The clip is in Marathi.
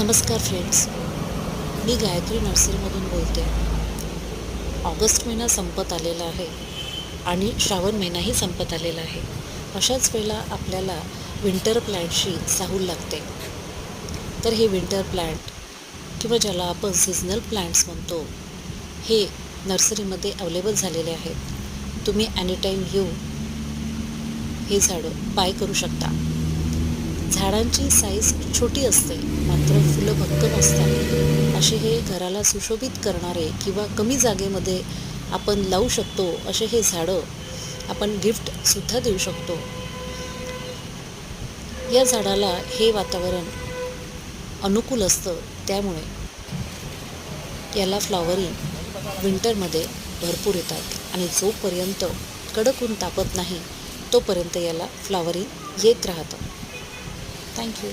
नमस्कार फ्रेंड्स, मी गायत्री नर्सरीमधून बोलते. ऑगस्ट महिना संपत आलेला आहे आणि श्रावण महिनाही संपत आलेला आहे. अशाच वेळेला आपल्याला विंटर प्लॅन्टची चाहूल लागते. तर हे विंटर प्लॅन्ट किंवा ज्याला आपण सीझनल प्लॅन्ट्स म्हणतो, हे नर्सरीमध्ये अवेलेबल झालेले आहेत. तुम्ही ॲनीटाईम येऊन हे झाडं बाय करू शकता. झाडांची साईज छोटी असते, मात्र फुलं भक्कम असतात. असे हे घराला सुशोभित करणारे किंवा कमी जागेमध्ये आपण लावू शकतो असे हे झाडं आपण गिफ्टसुद्धा देऊ शकतो. या झाडाला हे वातावरण अनुकूल असतं, त्यामुळे याला फ्लॉवरिंग विंटरमध्ये भरपूर येतात आणि जोपर्यंत कडक ऊन तापत नाही तोपर्यंत याला फ्लॉवरिंग येत राहतं. थँक्यू.